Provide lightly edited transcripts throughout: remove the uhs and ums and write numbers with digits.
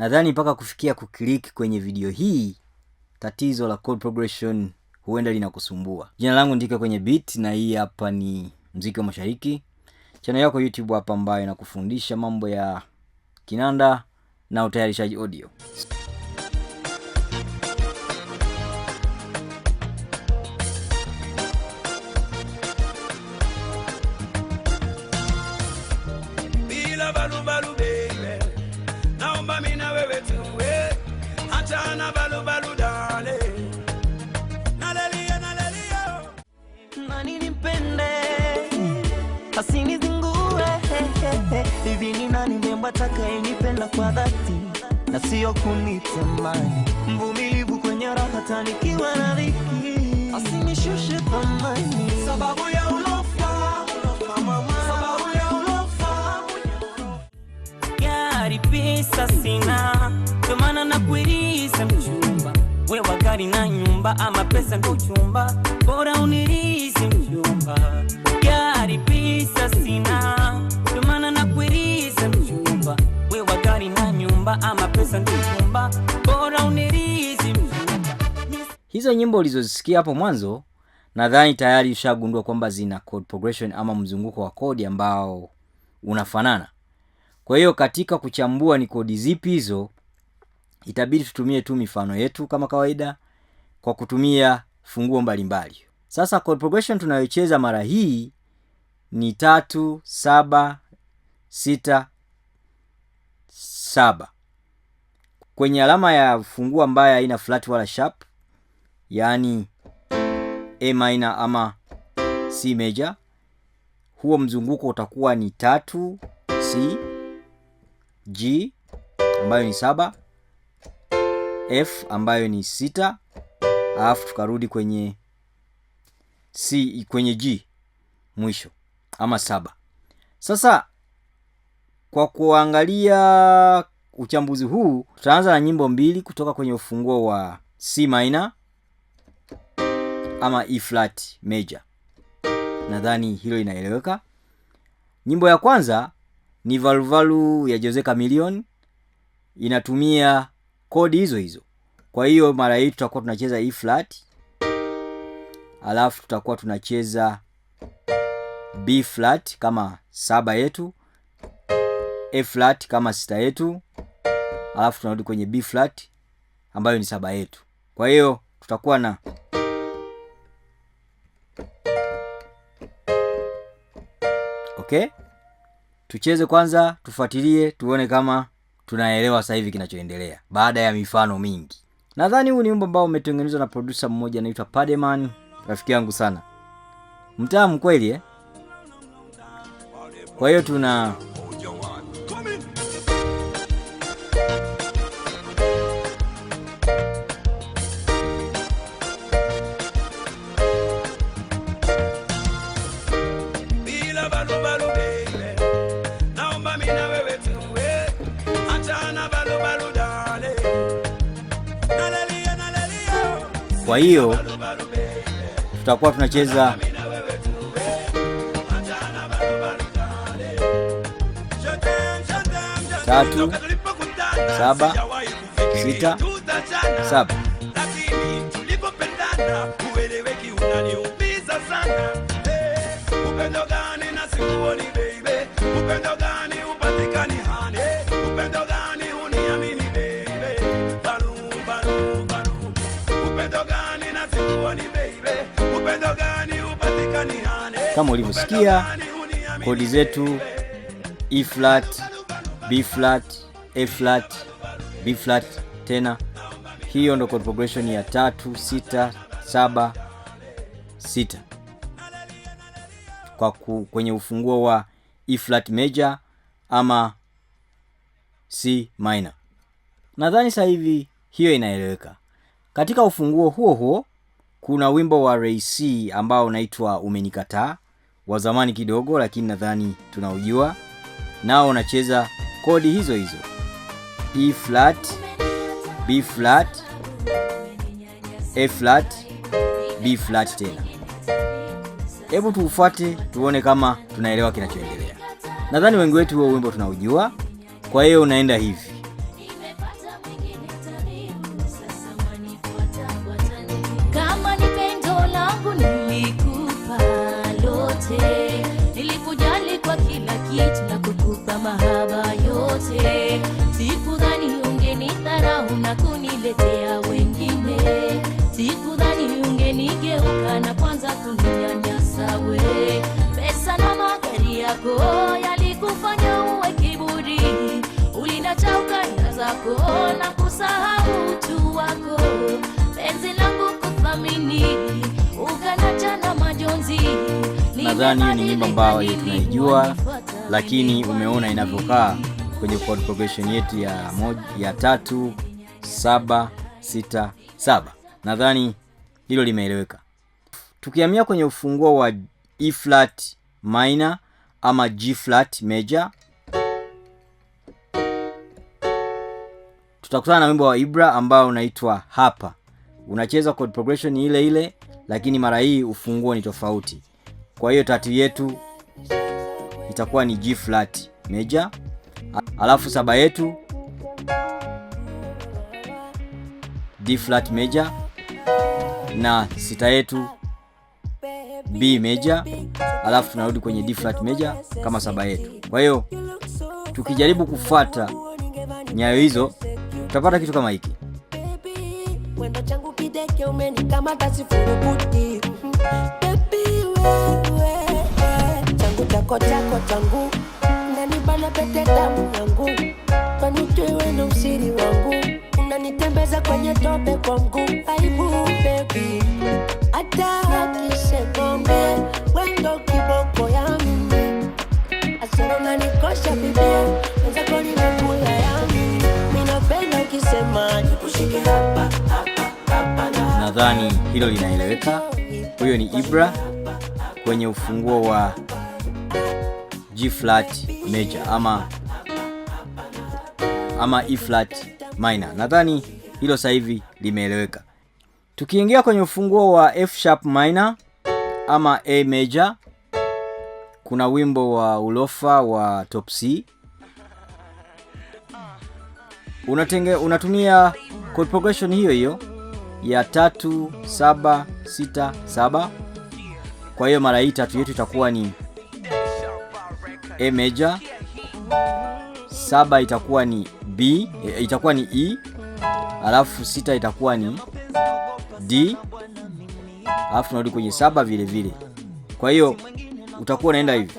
Nadhani mpaka kufikia kuklik kwenye video hii, tatizo la chord progression huenda linakusumbua. Jina langu ndika kwenye beat na hii hapa ni Mziki wa Mashariki. Channel yako YouTube hapa ambayo inakufundisha mambo ya kinanda na utayarishaji audio. Asini zingue hivi ni nani mbemba takayenipenda kwa dhati na sio kunitamani, mvumilivu kwenye raha tanikiwa na dhiki, asinishushe thamani sababu ya ulofa, sababu ya ulofa. Gari pesa sina ndio maana nakuiriza mchumba, wewe gari na nyumba ama pesa ndio chumba, bora unirizi mchumba. Gari pesa sina ndio maana nakuiriza mchumba, wewe gari na nyumba ama pesa ndio chumba, bora unirizi mchumba. Hizo nyimbo ulizozisikia hapo mwanzo nadhani tayari ushagundua kwamba zina chord progression ama mzunguko wa kodi ambao unafanana. Kwa hiyo katika kuchambua ni kodi zipi hizo, itabidi tutumie tu mifano yetu kama kawaida kwa kutumia funguo mbalimbali. Sasa chord progression tunayocheza mara hii ni 3 7 6 7. Kwenye alama ya funguo ambayo haina flat wala sharp, yani A minor ama C major, huo mzunguko utakuwa ni 3 C, G ambayo ni 7, F ambayo ni 6, alafu tukarudi kwenye C, kwenye G mwisho ama 7. Sasa kwa kuangalia uchambuzi huu, tutaanza na nyimbo mbili kutoka kwenye ufunguo wa C minor ama E flat major. Nadhani hilo inaeleweka. Nyimbo ya kwanza ni Valu Valu ya Jose Chameleone, inatumia kodi hizo hizo. Kwa hiyo mara hii tutakuwa tunacheza E flat, alafu tutakuwa tunacheza B flat kama 7 yetu, A flat kama 6 yetu, alafu tunarudi kwenye B flat ambayo ni 7 yetu. Kwa hiyo tutakuwa na okay. Tucheze kwanza, tufuatilie tuone kama tunaelewa sasa hivi kinachoendelea baada ya mifano mingi. Nadhani huu ni wimbo ambao umetengenezwa na producer mmoja anaitwa Pademan, rafiki yangu sana. Mtamu kweli Kwa hiyo tuna kwa hiyo tutakuwa tunacheza tatu, 7, 6, 7. Lakini tulipopendana ueleweki unaniumiza sana. Upendo gani na sikuoni baby? Upendo gani upatikani hani? Upendo gani uniamini baby? Balu balu balu. Upendo gani na sikuoni baby? Upendo gani upatikani hani? Kama ulivyosikia kodi zetu E flat, B flat, A flat, B flat tena. Hiyo ndo chord progression ya 3 6 7 6 kwa kwenye ufunguo wa E flat major ama C minor. Nadhani sasa hivi hiyo inaeleweka. Katika ufunguo huo huo kuna wimbo wa Ray C ambao unaitwa Umenikataa, wa zamani kidogo lakini nadhani tunaujua. Nao unacheza kodi hizo hizo, E flat, B flat, A flat, B flat tena. Hebu tuufuate tuone kama tunaelewa kinachoendelea. Nadhani wengi wetu huo wimbo tunaujua. Kwa hiyo unaenda hivi: Nadhani hiyo ni nyimbo ambayo tunaijua, lakini umeona inavyokaa kwenye chord progression yetu ya 3 7 6 7. Nadhani hilo limeeleweka. Tukihamia kwenye ufunguo wa E flat minor ama G flat major, tutakutana na wimbo wa Ibra ambao unaitwa Hapa. Unacheza chord progression ile ile, lakini mara hii ufunguo ni tofauti. Kwa hiyo tatu yetu itakuwa ni G flat major, alafu saba yetu D flat major, na sita yetu B major, alafu tunarudi kwenye D flat major kama saba yetu. Kwa hiyo tukijaribu kufuata nyayo hizo tutapata kitu kama hiki. Wendo changu kideke umenikamata sifurukuti. Baby wewe changu chako changu unanibana pete damu yangu, kanijue wendo usiri wangu, unanitembeza kwenye tope kwa mguu. Aibu baby hata akisegombe wendo kiboko yangu, asoro unanikosha bibia wenzako nimekula yangu, minapenda ukisema nikushike hapa. Nadhani hilo linaeleweka. Huyo ni Ibra kwenye ufunguo wa G flat major ama E flat minor. Nadhani hilo sasa hivi limeeleweka. Tukiingia kwenye ufunguo wa F sharp minor ama A major, kuna wimbo wa ulofa wa top C. Unatumia chord progression hiyo ya 3 7 6 7. Kwa hiyo mara hii tatu yetu itakuwa ni A major, 7 itakuwa ni B, itakuwa ni E, alafu 6 itakuwa ni D, alafu tunarudi kwenye 7 vile vile. Kwa hiyo utakuwa unaenda hivi.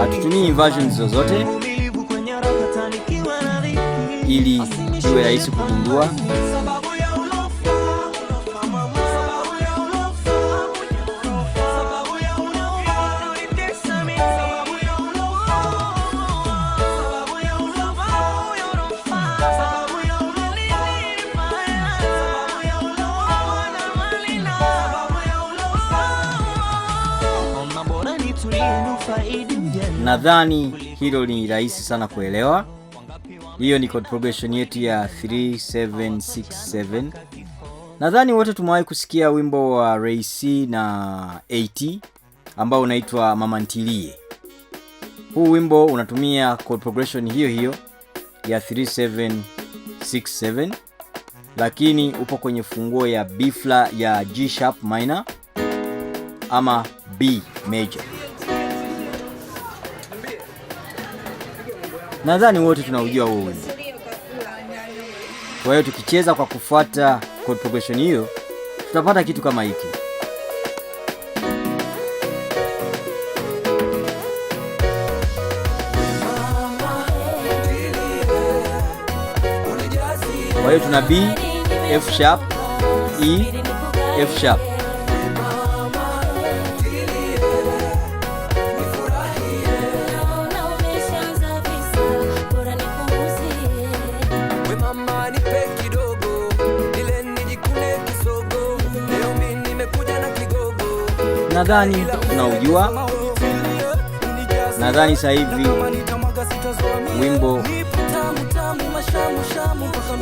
Hatutumii inversions zozote ili iwe rahisi kugundua. Nadhani hilo ni rahisi sana kuelewa. Hiyo ni chord progression yetu ya 3 7 6 7. Nadhani wote tumewahi kusikia wimbo wa Ray C na AT ambao unaitwa Mama Ntilie. Huu wimbo unatumia chord progression hiyo ya 3 7 6 7, lakini upo kwenye funguo ya B flat ya G sharp minor ama B major. Nadhani wote tunaujua huo wimbo. Kwa hiyo tukicheza kwa kufuata chord progression hiyo tutapata kitu kama hiki. Kwa hiyo tuna B, F sharp, E, F sharp. Nadhani tunaujua. Nadhani sasa hivi wimbo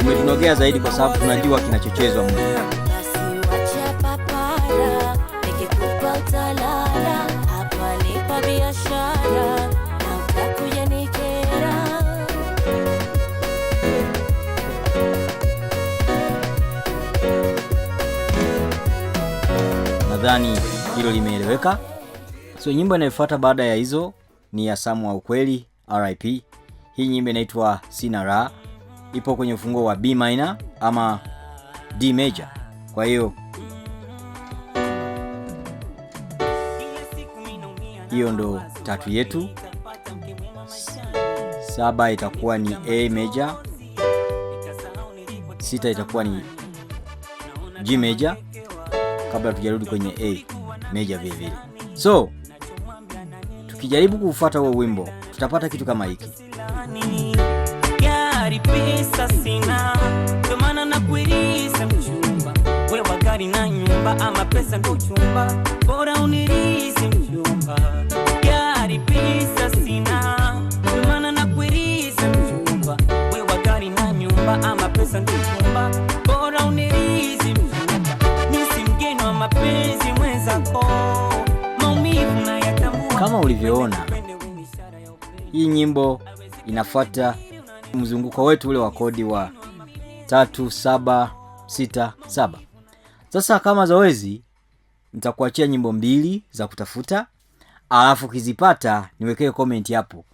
umetunogea zaidi kwa sababu tunajua kinachochezwa mno. Nadhani hilo limeeleweka. So nyimbo inayofuata baada ya hizo ni ya Samu wa Ukweli RIP. Hii nyimbo inaitwa Sina Raha. Ipo kwenye ufunguo wa B minor ama D major. Kwa hiyo Hiyo ndo tatu yetu. 7 itakuwa ni A major, 6 itakuwa ni G major, kabla tujarudi kwenye A major vile vile. So tukijaribu kufuata huo wimbo tutapata kitu kama hiki. Gari pesa sina, ndio maana nakuiriza mchumba. Wewe gari na nyumba ama pesa ndo chumba, bora unirizi mchumba. Gari pesa sina, ndio maana nakuiriza mchumba. Wewe gari na nyumba ama pesa ndo chumba, bora unirizi mchumba. Nisi mgeni wa mapenzi mwenzako, maumivu na yatambua. Kama ulivyoona, hii nyimbo inafuata mzunguko wetu ule wa kodi wa 3 7 6 7. Sasa kama zoezi nitakuachia nyimbo 2 za kutafuta, alafu kizipata niwekee comment hapo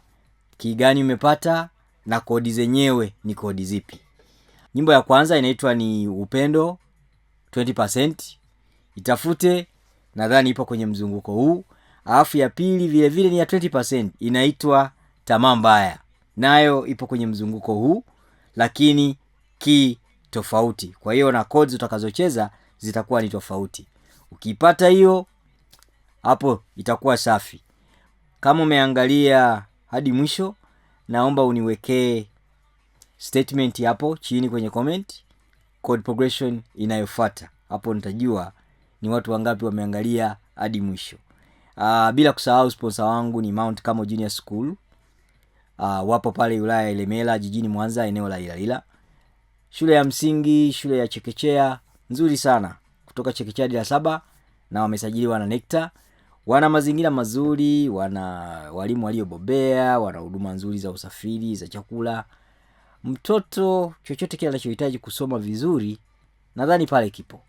kigani umepata na kodi zenyewe ni kodi zipi. Nyimbo ya kwanza inaitwa ni Upendo 20%, itafute, nadhani ipo kwenye mzunguko huu. Alafu ya pili vile vile ni ya 20%, inaitwa Tamaa Mbaya, nayo ipo kwenye mzunguko huu lakini tofauti. Kwa hiyo na codes utakazocheza zitakuwa ni tofauti. Ukipata hiyo hapo itakuwa safi. Kama umeangalia hadi mwisho, naomba uniwekee statement hapo chini kwenye comment, chord progression inayofuata. Hapo nitajua ni watu wangapi wameangalia hadi mwisho. Bila kusahau sponsor wangu ni Mount Kamo Junior School. Wapo pale wilaya ya Ilemela jijini Mwanza, eneo la Ilalila. Shule ya msingi, shule ya chekechea nzuri sana, kutoka chekechea hadi la 7, na wamesajiliwa na NECTA. Wana mazingira mazuri, wana walimu waliobobea, wana huduma nzuri za usafiri, za chakula. Mtoto chochote kile anachohitaji kusoma vizuri, nadhani pale kipo.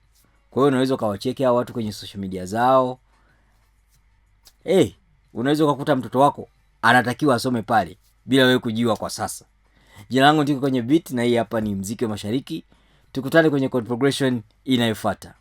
Kwa hiyo unaweza kawacheke hao watu kwenye social media zao. Unaweza kukuta mtoto wako anatakiwa asome pale bila wewe kujua kwa sasa. Jina langu ndiko kwenye beat, na hii hapa ni Mziki wa Mashariki. Tukutane kwenye chord progression inayofuata.